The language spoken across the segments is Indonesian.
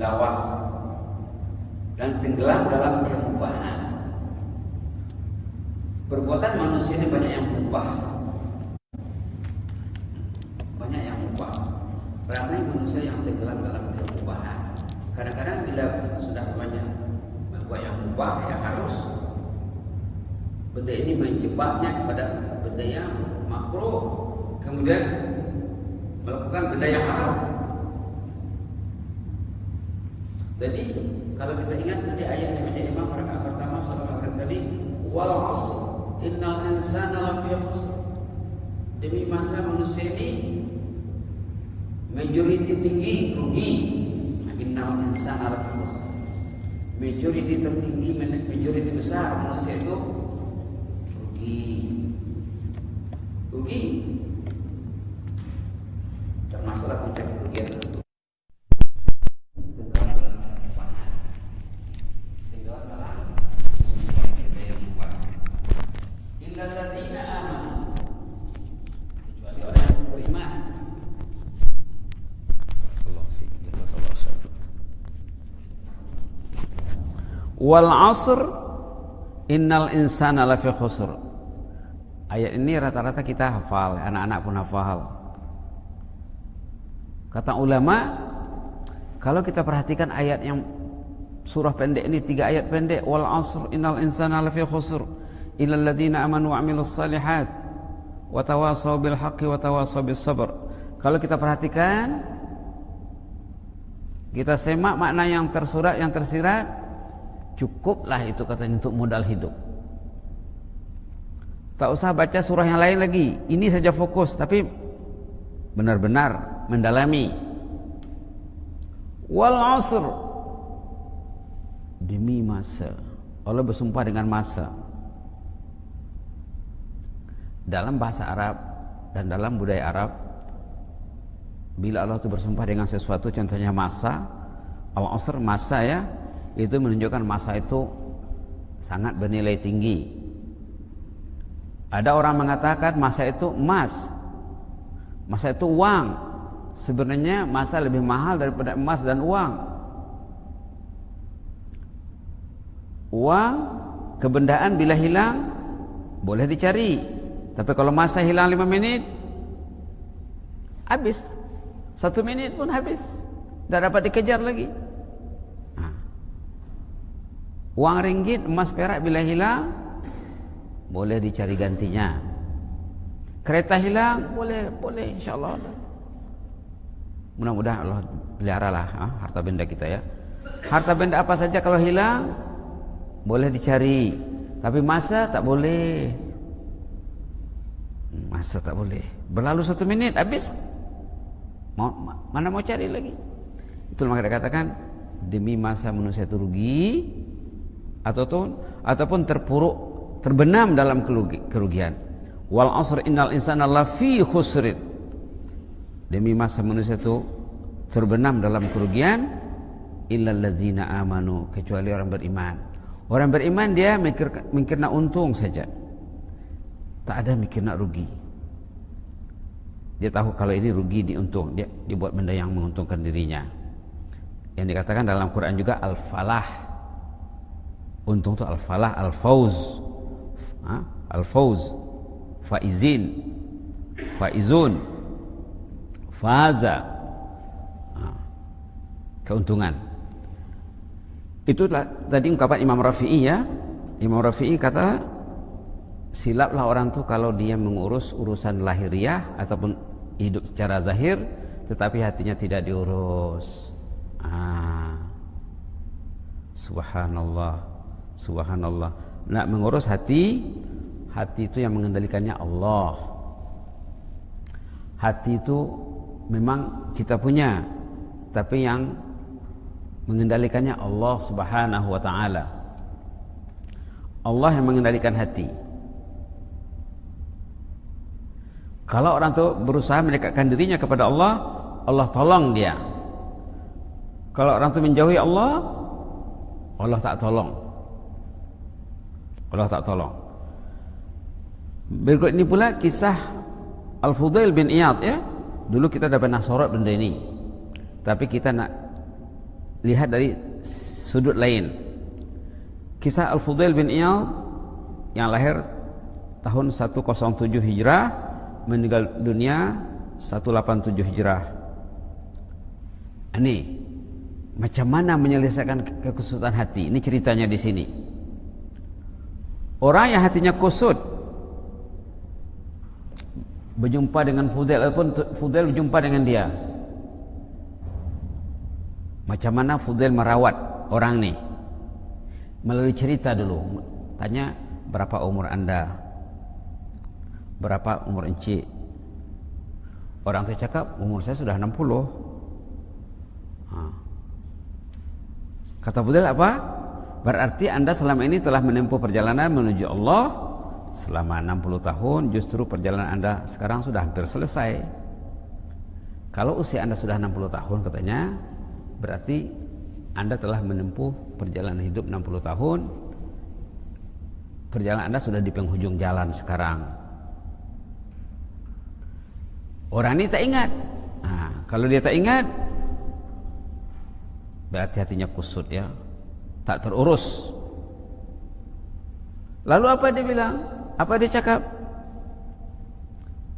tilawah, dan tenggelam dalam kemubahan. Perbuatan manusia ini banyak yang mubah, banyak yang mubah. Ramai manusia yang tenggelam dalam kemubahan. Kadang-kadang bila sudah banyak berbuat yang mubah, yang harus, benda ini menjebaknya kepada benda yang makruh, kemudian melakukan benda yang haram. Jadi kalau kita ingat tadi ayat yang baca Imam rakaat pertama salat tadi, wal 'asr innal insana lafi khusr. Demi masa manusia ini majoriti tinggi rugi. Innal insana lafi khusr. Majoriti tertinggi, majoriti besar manusia itu rugi. Rugi. Termasuklah konteks kerugian itu. Wal 'asr innal insana lafi khusr. Ayat ini rata-rata kita hafal, anak-anak pun hafal. Kata ulama, kalau kita perhatikan ayat yang surah pendek ini, 3 ayat pendek, wal 'asr innal insana lafi khusr illal ladzina amanu wa 'amilus shalihat wa tawasaw bil haqqi wa tawasaw bis sabr. Kalau kita perhatikan, kita semak makna yang tersurat, yang tersirat, cukuplah itu katanya untuk modal hidup. Tak usah baca surah yang lain lagi. Ini saja fokus, tapi benar-benar mendalami. Wal 'asr, demi masa. Allah bersumpah dengan masa. Dalam bahasa Arab dan dalam budaya Arab, bila Allah itu bersumpah dengan sesuatu, contohnya masa, al-'asr, masa ya, itu menunjukkan masa itu sangat bernilai tinggi. Ada orang mengatakan masa itu emas, masa itu uang. Sebenarnya masa lebih mahal daripada emas dan uang. Uang, kebendaan bila hilang boleh dicari, tapi kalau masa hilang 5 menit, habis. 1 menit pun habis, tidak dapat dikejar lagi. Uang ringgit, emas, perak bila hilang, boleh dicari gantinya. Kereta hilang, boleh insyaAllah. Mudah-mudahan Allah peliharalah harta benda kita ya. Harta benda apa saja kalau hilang, boleh dicari. Tapi masa tak boleh. Masa tak boleh. Berlalu 1 menit, habis. Mana mau cari lagi? Itu maka dikatakan, demi masa manusia itu rugi, ataupun terpuruk, terbenam dalam kerugian. Wal 'asr innal insana lafi khusrin. Demi masa manusia itu terbenam dalam kerugian, illal ladzina amanu, kecuali orang beriman. Orang beriman dia mikir nak untung saja, tak ada mikir nak rugi. Dia tahu kalau ini rugi, diuntung, dia buat benda yang menguntungkan dirinya. Yang dikatakan dalam Quran juga al-falah. Untung itu al-falah, al-fauz, al-fauz, faizin, faizun, faza, keuntungan. Itulah tadi ungkapan Imam Rafi'i ya. Imam Rafi'i kata, silaplah orang tu kalau dia mengurus urusan lahiriah ataupun hidup secara zahir, tetapi hatinya tidak diurus. Subhanallah. Subhanallah. Nak mengurus hati, hati itu yang mengendalikannya Allah. Hati itu memang kita punya, tapi yang mengendalikannya Allah Subhanahu wa ta'ala. Allah yang mengendalikan hati. Kalau orang itu berusaha mendekatkan dirinya kepada Allah, Allah tolong dia. Kalau orang itu menjauhi Allah, Allah tak tolong. Allah tak tolong. Berikut ini pula kisah Al-Fudail bin Iyad ya. Dulu kita dah pernah sorot benda ini, tapi kita nak lihat dari sudut lain. Kisah Al-Fudail bin Iyad yang lahir tahun 107 Hijrah, meninggal dunia 187 Hijrah. Ini macam mana menyelesaikan kekusutan hati? Ini ceritanya di sini. Orang yang hatinya kusut berjumpa dengan Fudail ataupun Fudail berjumpa dengan dia. Macam mana Fudail merawat orang ni? Melalui cerita dulu. Tanya, berapa umur anda? Berapa umur encik? Orang tu cakap, umur saya sudah 60. Kata Fudail apa? Berarti anda selama ini telah menempuh perjalanan menuju Allah selama 60 tahun. Justru perjalanan anda sekarang sudah hampir selesai. Kalau usia anda sudah 60 tahun katanya, berarti anda telah menempuh perjalanan hidup 60 tahun. Perjalanan anda sudah di penghujung jalan sekarang. Orang ini tak ingat. Kalau dia tak ingat, berarti hatinya kusut ya, tak terurus. Lalu apa dia bilang? Apa dia cakap?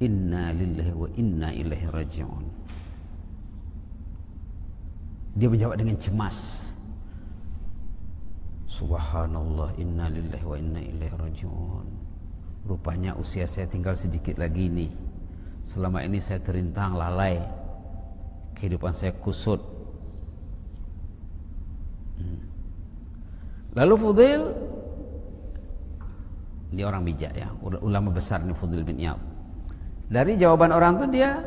Inna lillahi wa inna ilaihi raji'un. Dia menjawab dengan cemas. Subhanallah, inna lillahi wa inna ilaihi raji'un. Rupanya usia saya tinggal sedikit lagi nih. Selama ini saya terintang lalai. Kehidupan saya kusut. Lalu Fudail, dia orang bijak ya, ulama besar ni Fudail bin Iyad. Dari jawaban orang tu dia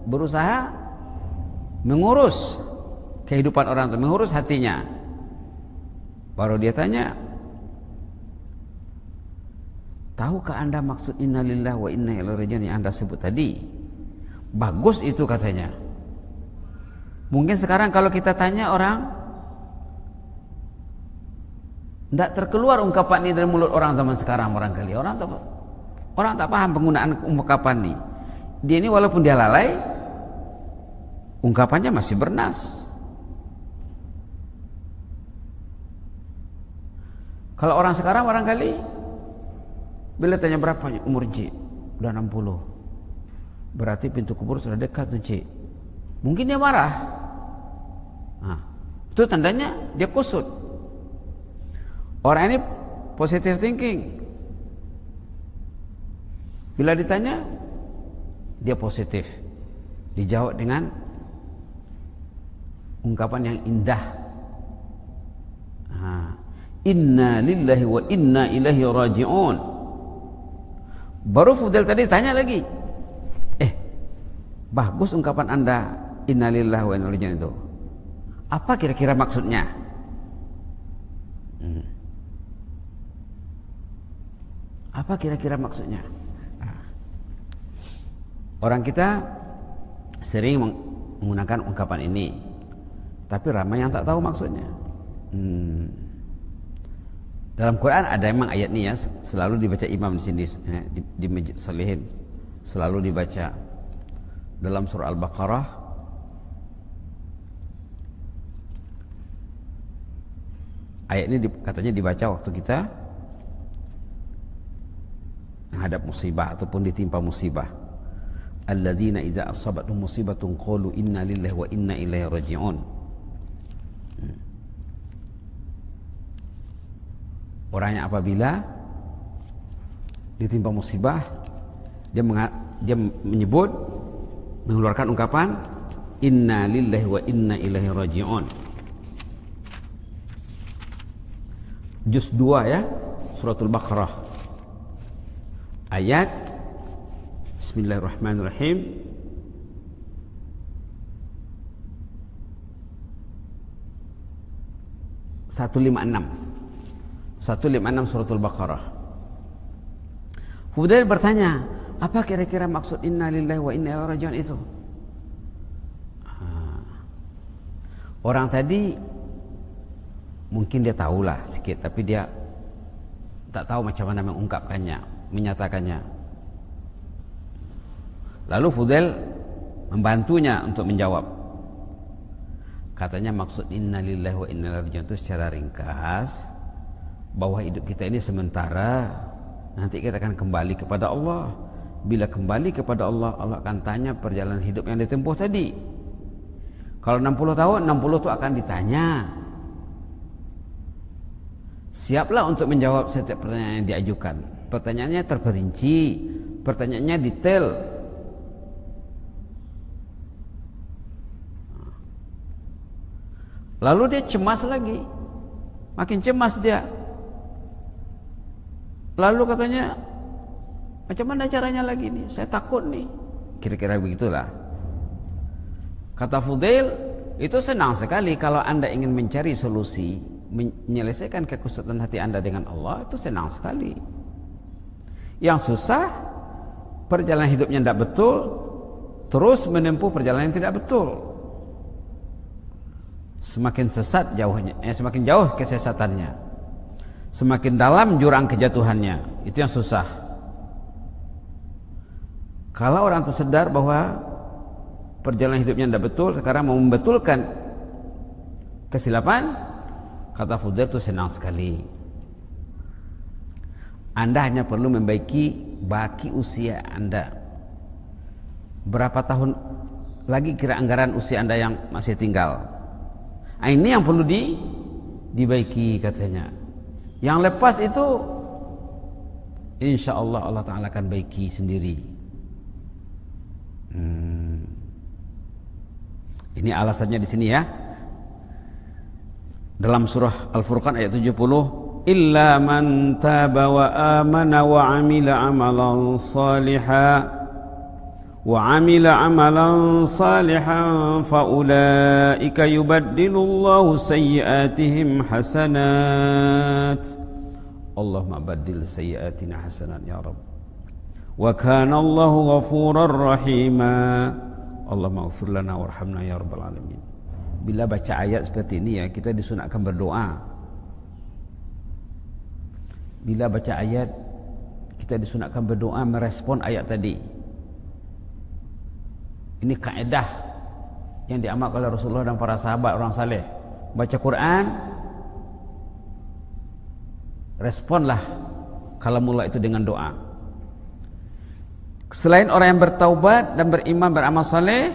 berusaha mengurus kehidupan orang tu, mengurus hatinya. Baru dia tanya, tahukah anda maksud innalillahi wa inna ilaihi raji'un yang anda sebut tadi? Bagus itu katanya. Mungkin sekarang kalau kita tanya orang, tidak terkeluar ungkapan ini dari mulut orang zaman sekarang barangkali. Orang tak paham penggunaan ungkapan ini. Dia ini walaupun dia lalai, ungkapannya masih bernas. Kalau orang sekarang barangkali bila tanya berapa umur Cik, udah 60. Berarti pintu kubur sudah dekat tuh Cik. Mungkin dia marah. Itu tandanya dia kusut. Orang ini positive thinking. Bila ditanya, dia positif. Dijawab dengan ungkapan yang indah. Inna lillahi wa inna ilaihi raji'un. Baru Fudail tadi tanya lagi. Bagus ungkapan anda, inna lillahi wa inna ilaihi raji'un itu. Apa kira-kira maksudnya? Apa kira-kira maksudnya? Orang kita sering menggunakan ungkapan ini, tapi ramai yang tak tahu maksudnya. Dalam Quran ada memang ayat ini ya, selalu dibaca imam di sini di Masjid Salihin, selalu dibaca dalam surah Al-Baqarah. Ayat ini katanya dibaca waktu kita menghadap musibah ataupun ditimpa musibah. Alladzina idza asabatuhum musibatun qalu inna lillahi wa inna ilaihi raji'un. Orangnya apabila ditimpa musibah, dia menyebut, mengeluarkan ungkapan inna lillahi wa inna ilaihi raji'un. Juz 2 ya, suratul Baqarah. Ayat Bismillahirrahmanirrahim. (156) 156 suratul Baqarah. Fudail bertanya, apa kira-kira maksud inna lillahi wa inna ilaihi raji'un itu? Orang tadi mungkin dia tahulah sikit, tapi dia tak tahu macam mana mengungkapkannya, menyatakannya. Lalu Fudail membantunya untuk menjawab. Katanya maksud innalillahi wa inna ilaihi raji'un itu secara ringkas bahwa hidup kita ini sementara, nanti kita akan kembali kepada Allah. Bila kembali kepada Allah, Allah akan tanya perjalanan hidup yang ditempuh tadi. Kalau 60 tahun, 60 itu akan ditanya. Siaplah untuk menjawab setiap pertanyaan yang diajukan. Pertanyaannya terperinci, pertanyaannya detail. Lalu dia cemas lagi, makin cemas dia. Lalu katanya, macam mana caranya lagi nih? Saya takut nih. Kira-kira begitulah. Kata Fudail, itu senang sekali kalau Anda ingin mencari solusi, menyelesaikan kekusutan hati Anda dengan Allah, itu senang sekali. Yang susah, perjalanan hidupnya tidak betul, terus menempuh perjalanan yang tidak betul. Semakin sesat jauhnya, semakin jauh kesesatannya, semakin dalam jurang kejatuhannya. Itu yang susah. Kalau orang tersedar bahwa perjalanan hidupnya tidak betul, sekarang mau membetulkan kesilapan, kata Fudail itu senang sekali. Anda hanya perlu membaiki baki usia Anda. Berapa tahun lagi kira anggaran usia Anda yang masih tinggal? Nah, ini yang perlu dibaiki katanya. Yang lepas itu insya Allah Allah Ta'ala akan baiki sendiri. Ini alasannya di sini ya. Dalam surah Al-Furqan ayat 70, illa man taba wa amana wa amila amalan salihan وَعَمِلَ عَمَلًا صَالِحًا فَأُولَئِكَ يُبَدِّلُ اللَّهُ سَيِّئَاتِهِمْ حَسَنَاتٍ اللهم بدل سيئاتنا حسنات يا رب وَكَانَ اللَّهُ غَفُورًا رَحِيمًا اللهم اغفر لنا وارحمنا يا رب العالمين. Bila baca ayat seperti ini ya, kita disunatkan berdoa. Bila baca ayat, kita disunatkan berdoa merespon ayat tadi. Ini kaedah yang diamalkan oleh Rasulullah dan para sahabat orang saleh. Baca Quran, responlah kalamullah itu dengan doa. Selain orang yang bertaubat dan beriman beramal saleh,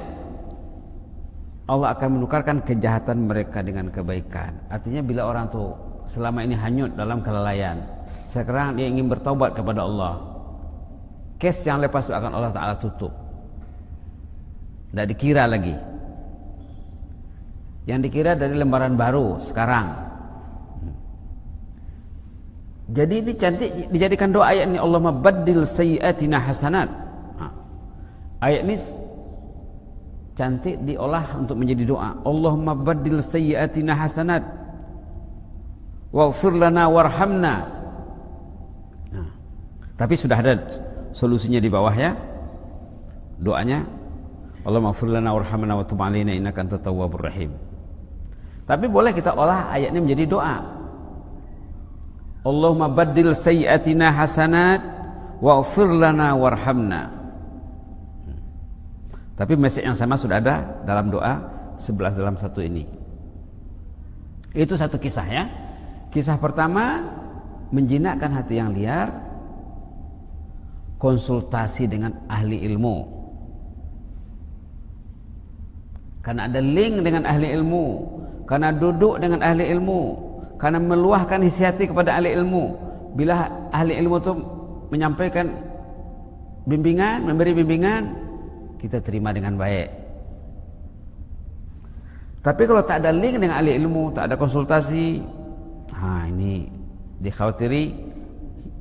Allah akan menukarkan kejahatan mereka dengan kebaikan. Artinya bila orang tu selama ini hanyut dalam kelalaian, sekarang dia ingin bertaubat kepada Allah, kes yang lepas itu akan Allah Ta'ala tutup. Tidak dikira lagi. Yang dikira dari lembaran baru sekarang. Jadi ini cantik dijadikan doa ayat ini, Allahumma baddil sayyiatina hasanat. Ayat ini cantik diolah untuk menjadi doa. Allahumma baddil sayyiatina hasanat waghfir lana warhamna. Tapi sudah ada solusinya di bawah ya. Doanya Allahumma ighfir lana warhamna wa tub 'alaina innaka antat tawwabur rahim. Tapi boleh kita olah ayat ini menjadi doa. Allahumma baddil sayyiatina hasanat waghfir lana warhamna. Tapi message yang sama sudah ada dalam doa 11 dalam 1 ini. Itu satu kisah ya. Kisah pertama, menjinakkan hati yang liar, konsultasi dengan ahli ilmu. Karena ada link dengan ahli ilmu, karena duduk dengan ahli ilmu, karena meluahkan isi hati kepada ahli ilmu. Bila ahli ilmu itu menyampaikan bimbingan, memberi bimbingan, kita terima dengan baik. Tapi kalau tak ada link dengan ahli ilmu, tak ada konsultasi, ini dikhawatiri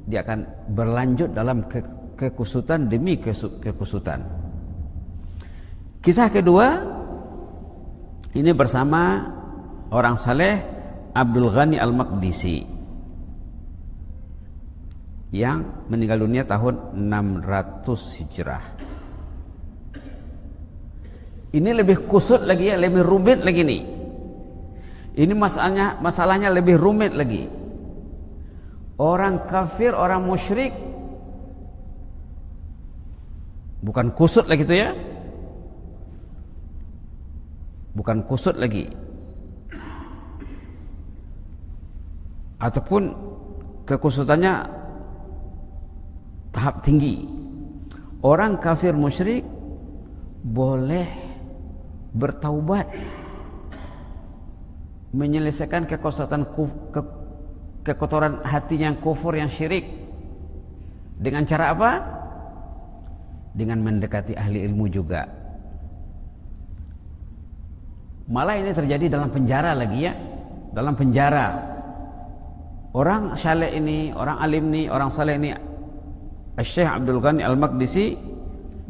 dia akan berlanjut dalam kekusutan demi kekusutan. Kisah kedua ini bersama orang saleh Abdul Ghani Al-Maqdisi yang meninggal dunia tahun 600 Hijrah. Ini lebih kusut lagi ya, lebih rumit lagi nih. Ini masalahnya lebih rumit lagi. Orang kafir, orang musyrik, bukan kusut lagi itu ya. Bukan kusut lagi. ataupun kekusutannya tahap tinggi. Orang kafir musyrik boleh bertaubat, menyelesaikan kekotoran hatinya yang kufur, yang syirik, dengan cara apa? Dengan mendekati ahli ilmu juga. Malah ini terjadi dalam penjara lagi ya, dalam penjara. Orang syaleh ini, orang alim ini, orang saleh ini, Syekh Abdul Ghani Al-Maqdisi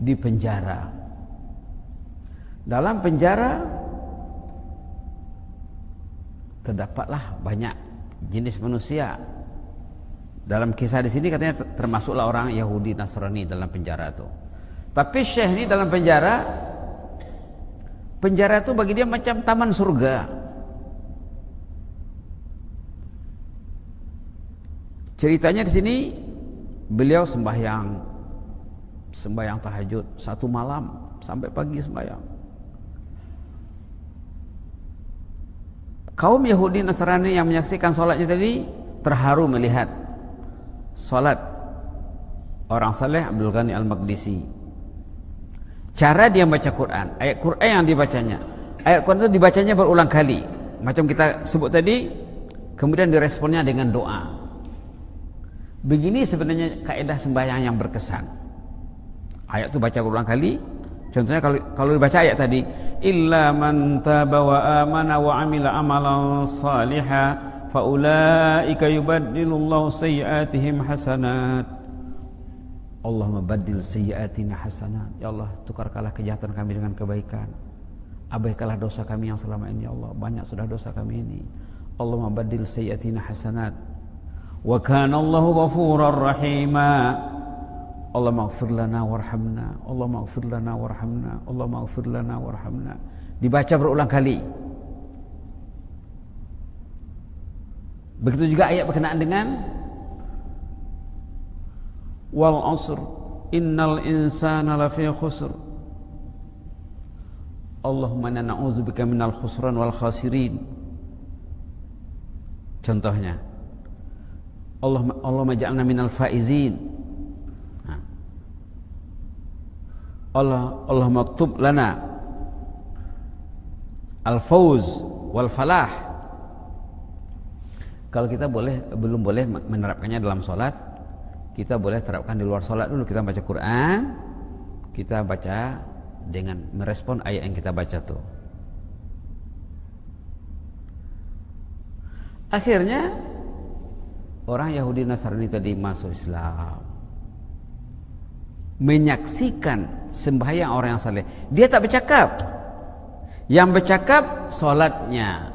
di penjara. Dalam penjara terdapatlah banyak jenis manusia. Dalam kisah di sini katanya termasuklah orang Yahudi Nasrani dalam penjara itu. Tapi Syekh ini dalam penjara itu bagi dia macam taman surga. Ceritanya di sini beliau sembahyang tahajud 1 malam sampai pagi sembahyang. Kaum Yahudi Nasrani yang menyaksikan sholatnya tadi terharu melihat sholat orang saleh Abdul Ghani Al-Maqdisi. Cara dia baca Quran, ayat Quran yang dibacanya, ayat Quran itu dibacanya berulang kali, macam kita sebut tadi, kemudian diresponnya dengan doa. Begini sebenarnya kaidah sembahyang yang berkesan. Ayat itu baca berulang kali. Contohnya kalau dibaca ayat tadi, illa man taba wa amana wa amila amalan salihan fa ulaika yubaddilullahu sayyi'atihim hasanat. Allahumma baddil sayyi'atina hasanat. Ya Allah, tukarkanlah kejahatan kami dengan kebaikan. Abaikanlah dosa kami yang selama ini ya Allah. Banyak sudah dosa kami ini. Allahumma baddil sayyi'atina hasanat. Wa kana Allahu ghafurar rahima. Allahumma ighfir lana warhamna. Allahumma ighfir lana warhamna. Allahumma ighfir lana warhamna. Dibaca berulang kali. Begitu juga ayat berkenaan dengan wal asr innal insana lafi khusr. Allahumma inna na'udzubika minal khusran wal khasirin. Contohnya Allahumma ja'alna minal faizin. Allahumma aktub lana al-fawz wal falah. Kalau kita belum boleh menerapkannya dalam sholat, kita boleh terapkan di luar sholat dulu. Kita baca Quran, kita baca dengan merespon ayat yang kita baca tuh. Akhirnya orang Yahudi Nasrani tadi masuk Islam, menyaksikan sembahyang orang yang saleh. Dia tak bercakap, yang bercakap solatnya.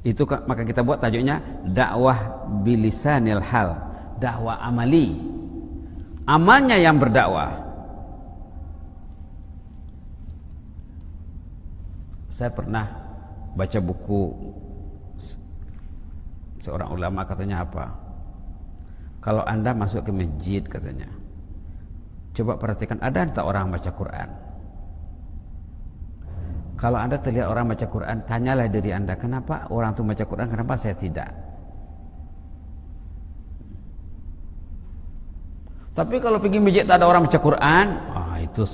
Itu maka kita buat tajuknya dakwah bilisanil hal, dakwah amali. Amalnya yang berdakwah. Saya pernah baca buku seorang ulama, katanya apa? Kalau Anda masuk ke masjid, katanya, coba perhatikan, ada tak orang baca Quran? Kalau Anda terlihat orang baca Quran, tanyalah diri Anda, kenapa orang itu baca Quran, kenapa saya tidak? Tapi kalau pergi masjid tak ada orang baca Quran, itu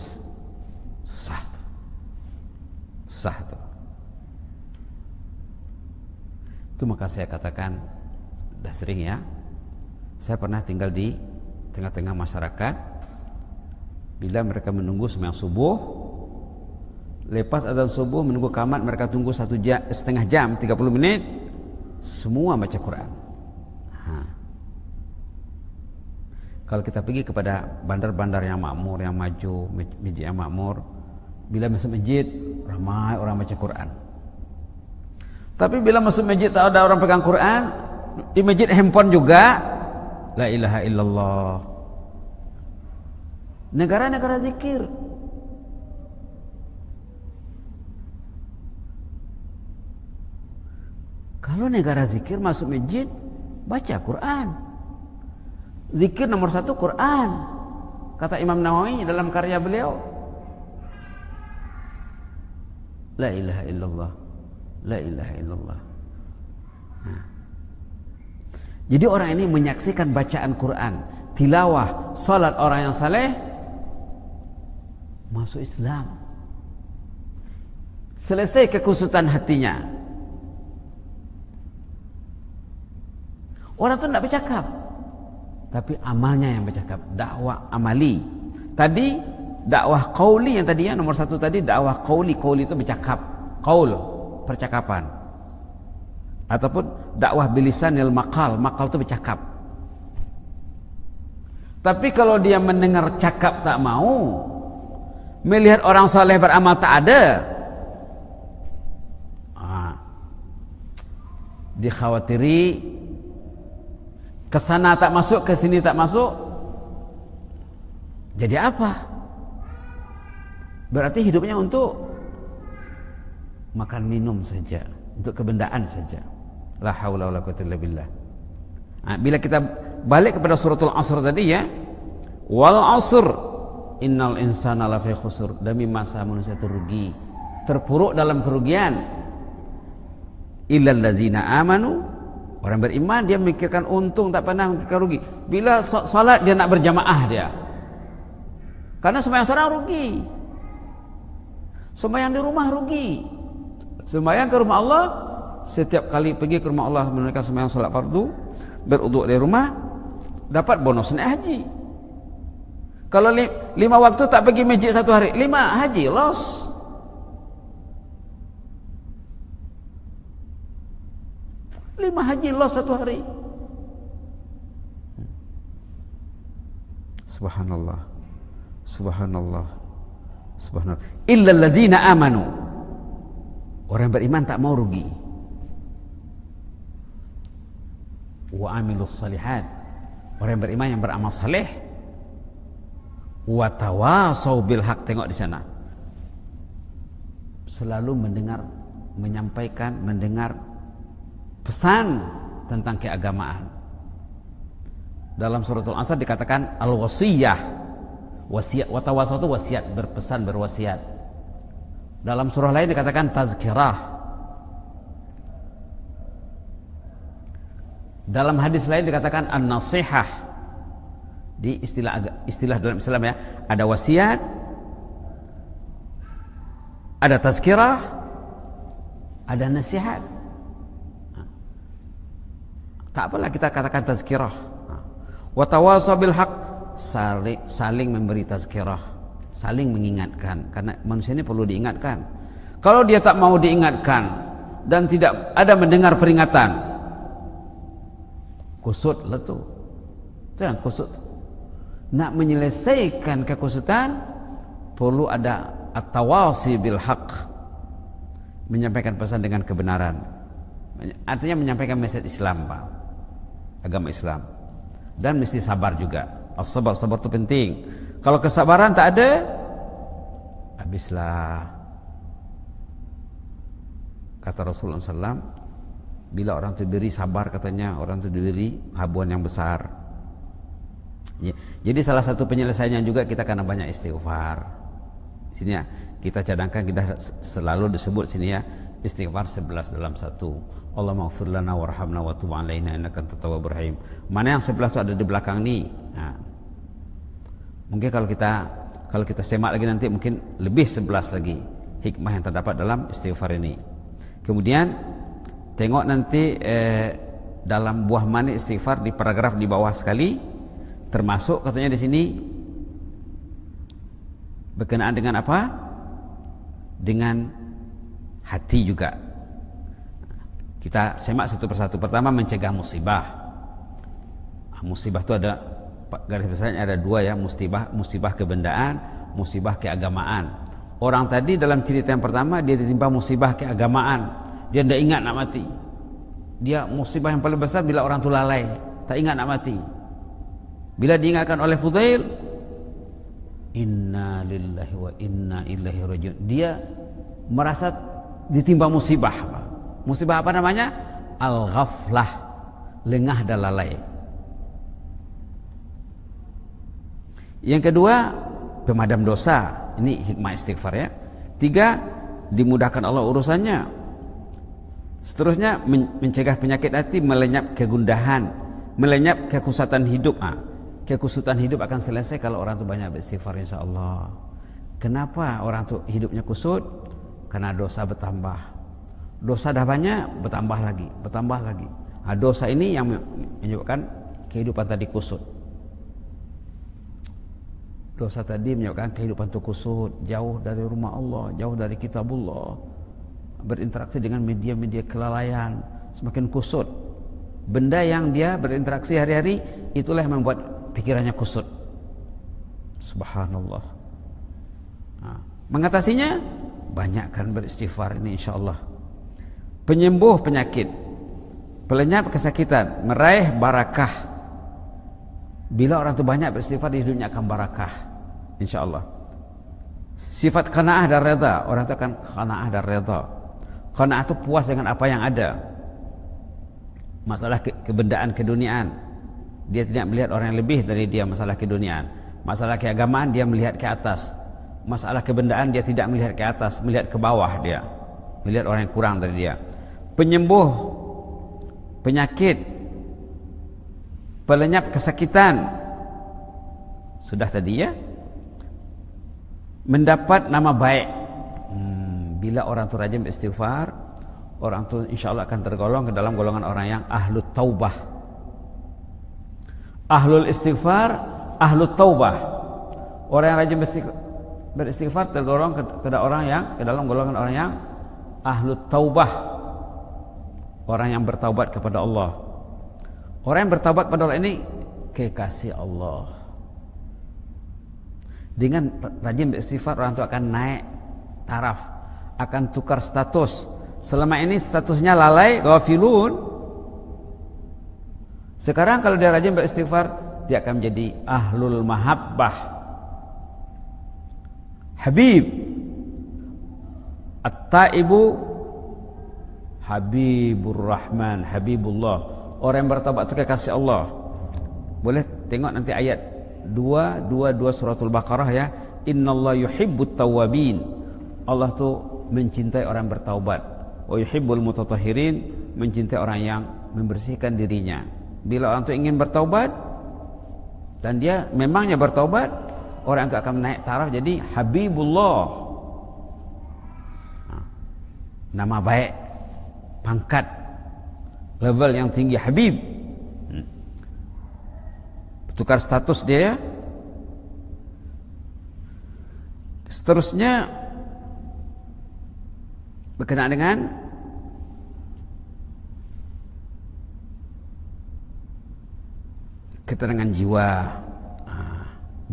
susah tuh. Susah tuh. Itu maka saya katakan, sudah sering ya, saya pernah tinggal di tengah-tengah masyarakat. Bila mereka menunggu sembahyang subuh, lepas azan subuh menunggu qamat, mereka tunggu 1 jam, setengah jam, 30 menit, semua baca Quran. Kalau kita pergi kepada bandar-bandar yang makmur, yang maju, masjid yang makmur, bila masuk masjid ramai orang baca Quran. Tapi bila masuk masjid tak ada orang pegang Quran, di masjid handphone juga, la ilaha illallah. Negara-negara zikir. Kalau negara zikir masuk masjid baca Quran. Zikir nomor 1 Quran. Kata Imam Nawawi dalam karya beliau, la ilaha illallah, la ilaha illallah. Jadi orang ini menyaksikan bacaan Quran, tilawah, salat orang yang saleh, masuk Islam. Selesai kekusutan hatinya. Orang itu tidak bercakap, tapi amalnya yang bercakap. Dakwah amali. Tadi dakwah qauli yang tadinya nomor 1 tadi dakwah qauli. Qauli itu bercakap, qaul, percakapan. Ataupun dakwah bilisanil maqal. Maqal itu bercakap. Tapi kalau dia mendengar cakap tak mau, melihat orang saleh beramal tak ada, dikhawatiri kesana tak masuk, kesini tak masuk, jadi apa? Berarti hidupnya untuk makan minum saja, untuk kebendaan saja. La haula wala quwwata illa billah. Bila kita balik kepada suratul Asr tadi ya, wal asr innal insana lafi khusr, demi masa manusia itu rugi, terpuruk dalam kerugian. Illal ladzina amanu, orang beriman dia memikirkan untung, tak pernah memikirkan rugi. Bila salat dia nak berjamaah dia, karena sembahyang seorang rugi, sembahyang di rumah rugi, sembahyang ke rumah Allah. Setiap kali pergi ke rumah Allah menunaikan sembahyang salat fardu, berwuduk di rumah, dapat bonus naik haji. Kalau 5 waktu tak pergi masjid 1 hari, 5 haji loss. Lima haji loss 1 hari. Subhanallah, subhanallah, subhanallah. Illal ladzina amanu, orang beriman tak mau rugi. Wa amilus salihat, orang beriman yang beramal saleh. Wa tawasau bil haq, tengok di sana. Selalu mendengar, menyampaikan, mendengar pesan tentang keagamaan. Dalam suratul Asr dikatakan al-wasiyah, wasiat, wa tawasau itu wasiat, berpesan, berwasiat. Dalam surah lain dikatakan tazkirah. Dalam hadis lain dikatakan an-nasihah. Di istilah dalam Islam ya, ada wasiat, ada tazkirah, ada nasihat. Tak apalah kita katakan tazkirah. Wa tawasau bil haq, saling memberi tazkirah, saling mengingatkan, karena manusia ini perlu diingatkan. Kalau dia tak mau diingatkan dan tidak ada mendengar peringatan, kusut letu. Jangan kusut. Nak menyelesaikan kekusutan perlu ada at-tawasi bil haq, menyampaikan pesan dengan kebenaran. Artinya menyampaikan message Islam, Pak, agama Islam. Dan mesti sabar juga. As-sabar, sabar itu penting. Kalau kesabaran tak ada, habislah. Kata Rasulullah SAW, bila orang itu diberi sabar, katanya orang itu diberi habuan yang besar. Ya. Jadi salah satu penyelesaiannya juga kita karena banyak istighfar. Sini ya, kita cadangkan, kita selalu disebut sini ya, istighfar 11 dalam 1. Allahumma ighfir lana warhamna wa tub 'alaina innaka antat tawwabur rahim. Mana yang 11 itu ada di belakang ni. Nah, mungkin kalau kita semak lagi nanti mungkin lebih 11 lagi hikmah yang terdapat dalam istighfar ini. Kemudian tengok nanti dalam buah manis istighfar di paragraf di bawah sekali, termasuk katanya di sini berkenaan dengan apa? Dengan hati juga. Kita semak satu persatu. Pertama, mencegah musibah. Musibah itu ada garis besarnya ada 2 ya, musibah kebendaan, musibah keagamaan. Orang tadi dalam cerita yang pertama dia ditimpa musibah keagamaan, dia tidak ingat nak mati. Dia musibah yang paling besar bila orang itu lalai, tak ingat nak mati. Bila diingatkan oleh Fudail, inna lillahi wa inna ilaihi rajiun, dia merasa ditimpa musibah. Musibah apa namanya? Al-ghaflah, lengah dan lalai. Yang kedua, pemadam dosa. Ini hikmah istighfar ya. 3, dimudahkan Allah urusannya. Seterusnya, mencegah penyakit hati, melenyap kegundahan, melenyap kekusutan hidup. Kekusutan hidup akan selesai kalau orang itu banyak beristighfar, insyaallah. Kenapa orang itu hidupnya kusut? Karena dosa bertambah. Dosa dah banyak, bertambah lagi, bertambah lagi. Dosa ini yang menyebabkan kehidupan tadi kusut. Dosa tadi menyebabkan kehidupan itu kusut, jauh dari rumah Allah, jauh dari kitabullah, berinteraksi dengan media-media kelalaian, semakin kusut. Benda yang dia berinteraksi hari-hari, itulah yang membuat pikirannya kusut. Subhanallah. Mengatasinya, banyakkan beristighfar ini insyaallah. Penyembuh penyakit, pelenyap kesakitan, meraih barakah. Bila orang itu banyak beristighfar, di hidupnya akan barakah, insyaallah. Sifat qanaah dan redha, orang itu akan qanaah dan redha. Qanaah itu puas dengan apa yang ada. Masalah kebendaan keduniaan, dia tidak melihat orang yang lebih dari dia. Masalah keduniaan, masalah keagamaan, dia melihat ke atas. Masalah kebendaan, dia tidak melihat ke atas, melihat ke bawah, dia melihat orang yang kurang dari dia. Penyembuh penyakit, pelenyap kesakitan, sudah tadi ya. Mendapat nama baik. Bila orang itu rajin beristighfar, orang itu insyaallah akan tergolong ke dalam golongan orang yang ahlu taubah. Ahlul istighfar, ahlu taubah. Orang yang rajin beristighfar tergolong ke dalam golongan orang yang ahlu taubah. Orang yang bertaubat kepada Allah. Orang yang bertaubat kepada Allah ini kekasih Allah. Dengan rajin beristighfar, orang itu akan naik taraf, akan tukar status. Selama ini statusnya lalai, ghafilun. Sekarang kalau dia rajin beristighfar, dia akan menjadi ahlul mahabbah, habib. At-taibu Habibur Rahman, Habibullah. Orang yang bertaubat itu kekasih Allah. Boleh tengok nanti ayat 222 suratul Baqarah ya. Innallaha yuhibbut tawwabin. Allah tu mencintai orang bertaubat. Wa yuhibbul mutatahhirin, mencintai orang yang membersihkan dirinya. Bila orang itu ingin bertaubat dan dia memangnya bertaubat, orang itu akan naik taraf jadi Habibullah. Nama baik, pangkat, level yang tinggi, Habib. Tukar status dia. Seterusnya berkenaan dengan ketenangan jiwa.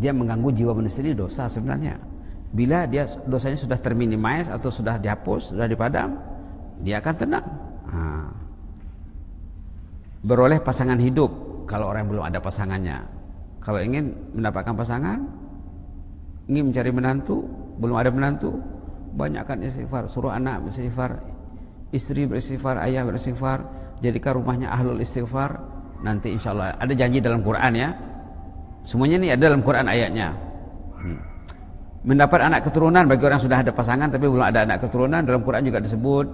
Dia mengganggu jiwa manusia, ini dosa sebenarnya. Bila dia dosanya sudah terminimize atau sudah dihapus, sudah dipadam, dia akan tenang. Beroleh pasangan hidup kalau orang yang belum ada pasangannya. Kalau ingin mendapatkan pasangan, ingin mencari menantu, belum ada menantu, banyakkan istighfar. Suruh anak beristighfar, istri beristighfar, ayah beristighfar. Jadikan rumahnya ahlul istighfar. Nanti insyaallah ada janji dalam Quran ya. Semuanya ini ada dalam Quran ayatnya. Mendapat anak keturunan bagi orang yang sudah ada pasangan tapi belum ada anak keturunan, dalam Quran juga disebut.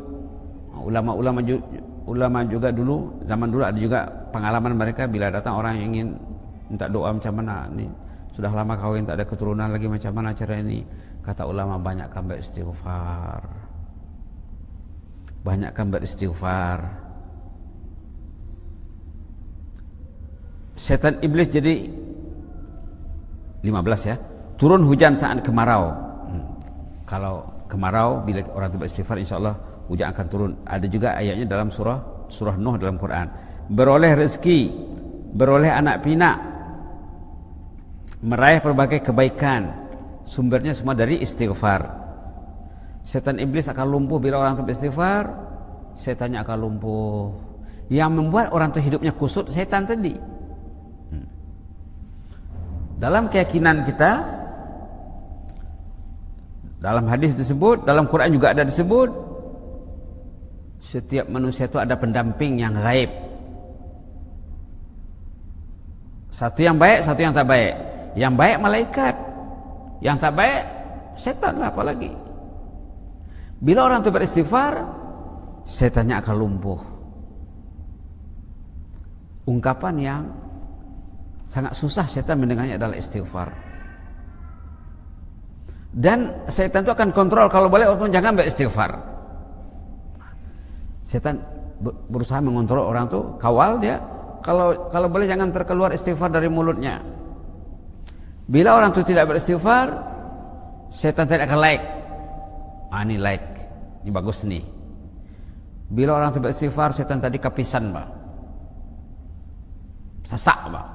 Ulama juga dulu, zaman dulu ada juga pengalaman mereka bila datang orang yang ingin minta doa macam mana ni, sudah lama kawin tak ada keturunan lagi, macam mana cara ini? Kata ulama, banyakkan beristighfar. Banyakkan beristighfar. Setan iblis jadi 15 ya. Turun hujan saat kemarau. Kalau kemarau, bila orang itu beristighfar, insyaallah hujan akan turun. Ada juga ayatnya dalam surah Nuh dalam Quran. Beroleh rezeki, beroleh anak pinak, meraih berbagai kebaikan, sumbernya semua dari istighfar. Setan iblis akan lumpuh bila orang itu beristighfar, setannya akan lumpuh. Yang membuat orang itu hidupnya kusut, setan tadi. Dalam keyakinan kita, dalam hadis disebut, dalam Quran juga ada disebut, setiap manusia itu ada pendamping yang gaib. Satu yang baik, satu yang tak baik. Yang baik malaikat, yang tak baik setan lah apalagi. Bila orang itu beristighfar, setannya akan lumpuh. ungkapan yang sangat susah setan mendengarnya adalah istighfar. Dan setan itu akan kontrol, kalau boleh orang jangan beristighfar. Setan berusaha mengontrol orang tuh, kawal dia, kalau boleh jangan terkeluar istighfar dari mulutnya. Bila orang itu tidak beristighfar, setan tidak akan like. Ini like, ini bagus nih. Bila orang itu beristighfar, setan tadi kapisan, Pak. Sasak, Pak.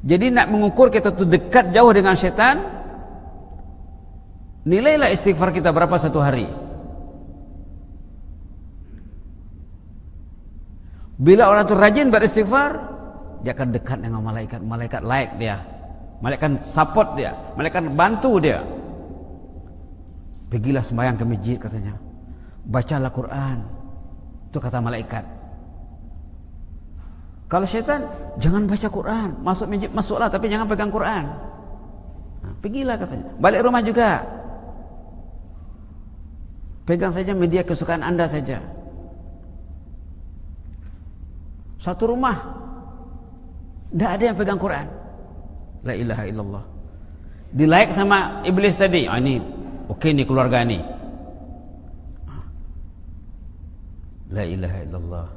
Jadi nak mengukur kita tuh dekat jauh dengan setan, nilailah istighfar kita berapa satu hari. Bila orang itu rajin beristighfar, dia akan dekat dengan malaikat. Malaikat like dia, malaikat support dia, malaikat bantu dia. Pergilah sembahyang ke masjid katanya, bacalah Quran, itu kata malaikat. Kalau syaitan, jangan baca Quran, masuk masjid masuklah, tapi jangan pegang Quran. Pergilah katanya, balik rumah juga, pegang saja media kesukaan anda saja. Satu rumah tidak ada yang pegang Quran. La ilaha illallah. Di-like sama iblis tadi. Ini oke nih keluarga nih. La ilaha illallah.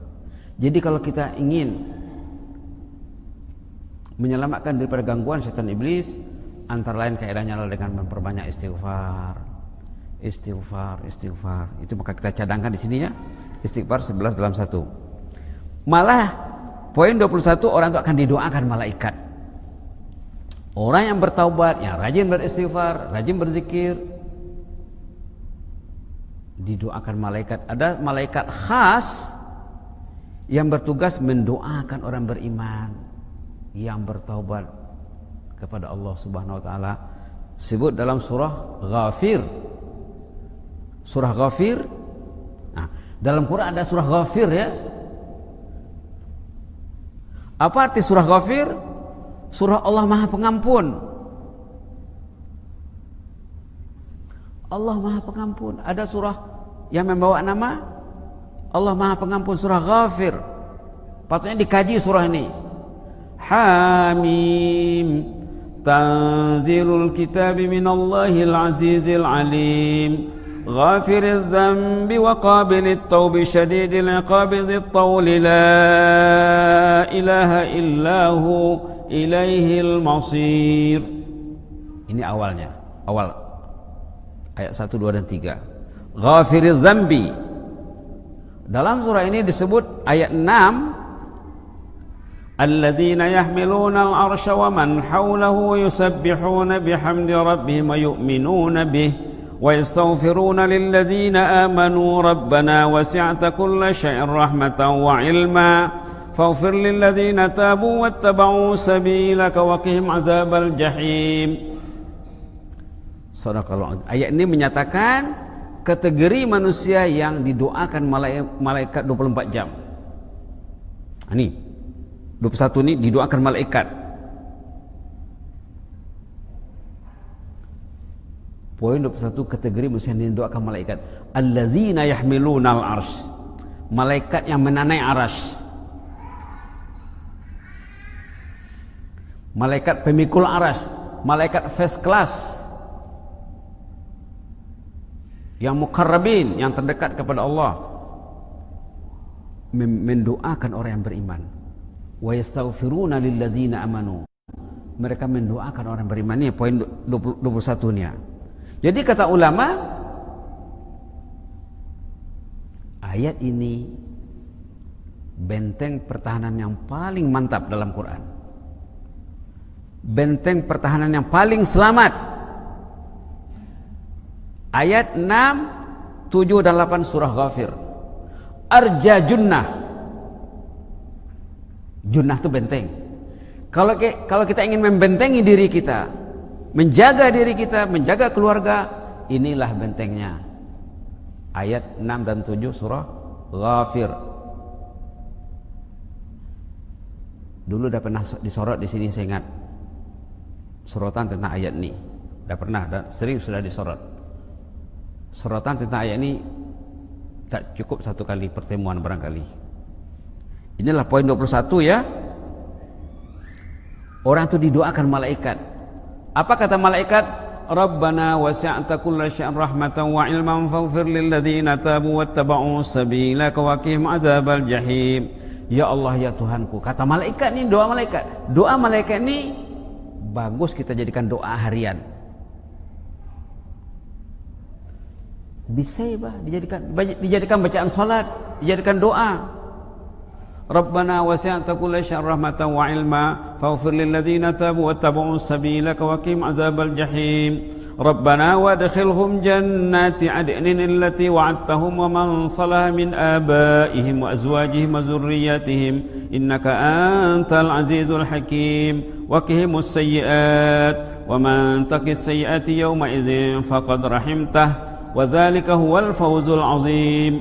Jadi kalau kita ingin menyelamatkan daripada gangguan setan iblis, antara lain kaedahnya adalah dengan memperbanyak istighfar. Istighfar. Itu maka kita cadangkan di sini ya. Istighfar 11 dalam 1. Malah poin 21, orang itu akan didoakan malaikat. Orang yang bertaubat, yang rajin beristighfar, rajin berzikir, didoakan malaikat. Ada malaikat khas yang bertugas mendoakan orang beriman yang bertaubat kepada Allah Subhanahu wa taala. Sebut dalam surah Ghafir. Surah Ghafir. Nah, dalam Quran ada surah Ghafir ya. Apa arti surah Ghafir? Surah Allah Maha Pengampun. Allah Maha Pengampun. Ada surah yang membawa nama Allah Maha Pengampun, surah Ghafir. Patutnya dikaji surah ini. Hamim, tanzilul kitabi minallahil azizil alim, غافر الذنب وقابل التوب شديد العقاب ذي الطول لا إله إلا هو إليه المصير. Ini awalnya, awal ayat 1, 2 dan 3. Ghafiriz dzambi. Dalam surah ini disebut ayat 6, alladzina yahmiluna al-arsha wa man hawlahu yusabbihuna bihamdi rabbihim wa yu'minuna bih وَيَسْتَغْفِرُونَ لِلَّذِينَ آمَنُوا رَبَّنَا وَسِعْتَ كُلَّ شَيْءٍ رَحْمَةً وَعِلْمًا فَاغْفِرْ لِلَّذِينَ تَابُوا وَاتَّبَعُوا سَبِيلَكَ وَقِهِمْ عَذَابَ الْجَحِيمِ. Ayat ini menyatakan kategori manusia yang didoakan malaikat 24 jam. Ini 21 ini didoakan malaikat. Poin 21, kategori manusia yang didoakan malaikat. Alladzina yahmiluna al-arsh. Malaikat yang menanai arasy. Malaikat pemikul arasy, malaikat first class. Yang muqarrabin, yang terdekat kepada Allah. Mendoakan orang yang beriman. Wa yastaghfiruna lilladzina amanu. Mereka mendoakan orang beriman. Ini poin 21-nya. Jadi kata ulama, ayat ini benteng pertahanan yang paling mantap dalam Quran. Benteng pertahanan yang paling selamat. Ayat 6, 7 dan 8 surah Ghafir. Arja junnah. Junnah itu benteng. Kalau kita ingin membentengi diri kita, menjaga diri kita, menjaga keluarga, inilah bentengnya. Ayat 6 dan 7 surah Ghafir. Dulu udah pernah disorot di sini, saya ingat. Sorotan tentang ayat ini. Udah pernah dan sering sudah disorot. Sorotan tentang ayat ini tak cukup satu kali pertemuan barangkali. Inilah poin 21 ya. Orang itu didoakan malaikat. Apa kata malaikat? Rabbana wasi'ta kulla syai'in rahmatan wa ilman faghfir lil ladzina tabu wattaba'u sabilaka wa qihim adzabal jahim. Ya Allah ya Tuhanku, kata malaikat ini, doa malaikat. Doa malaikat ini bagus kita jadikan doa harian. Bisa ya, dijadikan bacaan salat, dijadikan doa. Rabbana wasi'ta kulla syai'in rahmatan wa ilma faghfir lil ladzina tabu wattaba'u sabilaka wa qihim adzabal jahim. Rabbana wadkhilhum jannati adnin allati wa'adtahum wa man salaha min abaihim wa azwajihim wa dzurriyyatihim innaka antal azizul hakim wa qihimus sayyi'at wa man taqis sayyi'ati yawma idzin faqad rahimtah wa dzalika huwal fawzul azim.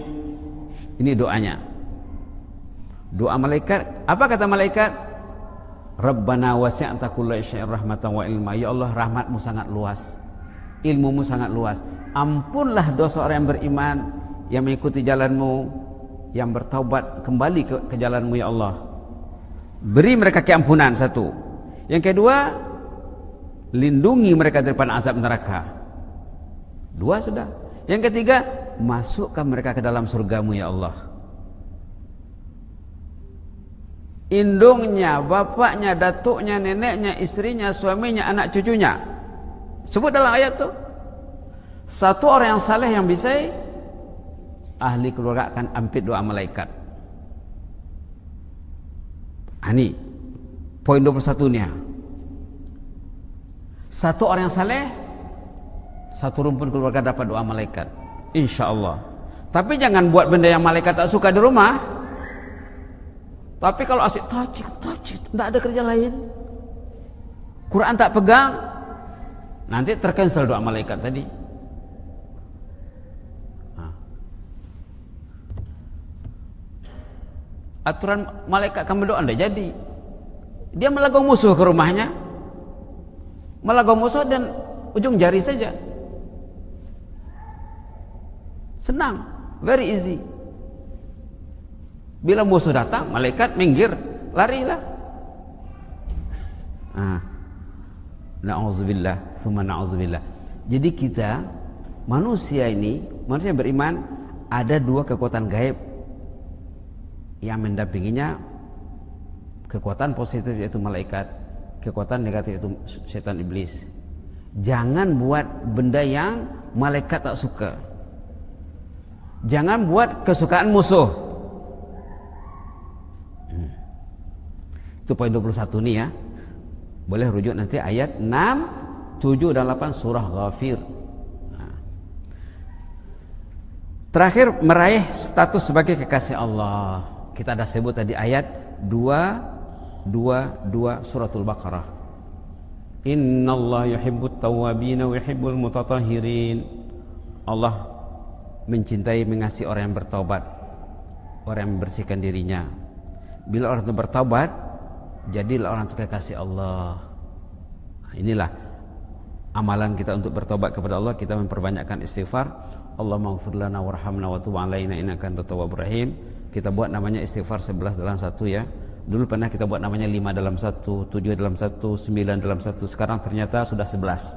Ini doanya. Doa malaikat, apa kata malaikat? Rabbana wasi'ta kulla syai'in rahmatan wa ilma. Ya Allah, rahmatmu sangat luas, ilmumu sangat luas. Ampunlah dosa orang yang beriman, yang mengikuti jalanmu, yang bertaubat kembali ke jalanmu ya Allah. Beri mereka keampunan, satu. Yang kedua, lindungi mereka daripada azab neraka. Dua sudah. Yang ketiga, masukkan mereka ke dalam surgamu ya Allah. Indungnya, bapaknya, datuknya, neneknya, istrinya, suaminya, anak cucunya. Sebut dalam ayat itu. Satu orang yang saleh yang bisa, ahli keluarga akan ampit doa malaikat. Ini poin 21 nya. Satu orang yang saleh, satu rumpun keluarga dapat doa malaikat, insya Allah. Tapi jangan buat benda yang malaikat tak suka di rumah. Tapi kalau asyik tajik, tidak ada kerja lain, Quran tak pegang, nanti tercancel doa malaikat tadi. Aturan malaikat akan berdoa tidak jadi. Dia melagau musuh ke rumahnya, melagau musuh dan ujung jari saja. Senang, very easy. Bila musuh datang, malaikat minggir, larilah. Na'udzubillah, tsumma na'udzubillah. Jadi kita, manusia ini, manusia yang beriman, ada dua kekuatan gaib yang mendampinginya. Kekuatan positif yaitu malaikat, kekuatan negatif yaitu setan iblis. Jangan buat benda yang malaikat tak suka. Jangan buat kesukaan musuh. Itu poin 21 nih ya. Boleh rujuk nanti ayat 6, 7 dan 8 surah Ghafir. Terakhir, meraih status sebagai kekasih Allah. Kita ada sebut tadi ayat 222 suratul Baqarah. Innallaha yuhibbut tawwabin wa yuhibbul mutatahhirin. Allah mencintai, mengasihi orang yang bertaubat, orang yang membersihkan dirinya. Bila orang itu bertaubat, jadilah orang itu kekasih Allah. Inilah amalan kita untuk bertobat kepada Allah. Kita memperbanyakkan istighfar. Allahumma ighfir lana warhamna wa tub 'alaina innaka antat tawwabur rahim. Kita buat namanya istighfar 11 dalam 1 ya. Dulu pernah kita buat namanya 5 dalam 1, 7 dalam 1, 9 dalam 1. Sekarang ternyata sudah 11.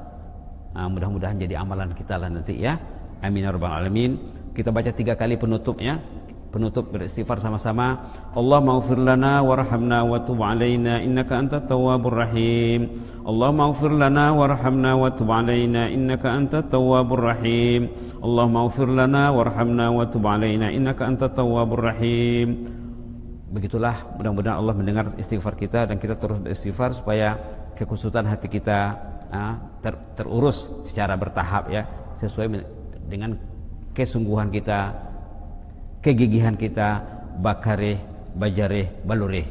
Mudah-mudahan jadi amalan kita lah nanti ya. Amin ya rabbal alamin. Kita baca 3 kali penutupnya. Penutup beristighfar sama-sama. Allahumma ighfir lana warhamna wa tub 'alaina innaka antat tawwabur rahim. Allahumma ighfir lana warhamna wa tub 'alaina innaka antat tawwabur rahim. Allahumma ighfir lana warhamna wa tub 'alaina innaka antat tawwabur rahim. Begitulah, mudah-mudahan Allah mendengar istighfar kita dan kita terus beristighfar supaya kekusutan hati kita terurus secara bertahap ya, sesuai dengan kesungguhan kita, kegigihan kita, bakareh, bajareh, balureh.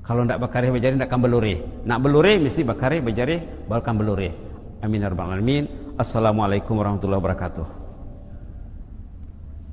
Kalau tidak bakareh, bajareh, tidak akan balureh. Nak balureh mesti bakareh, bajareh, balkan balureh. Amin ya rabbal alamin. Assalamualaikum warahmatullahi wabarakatuh.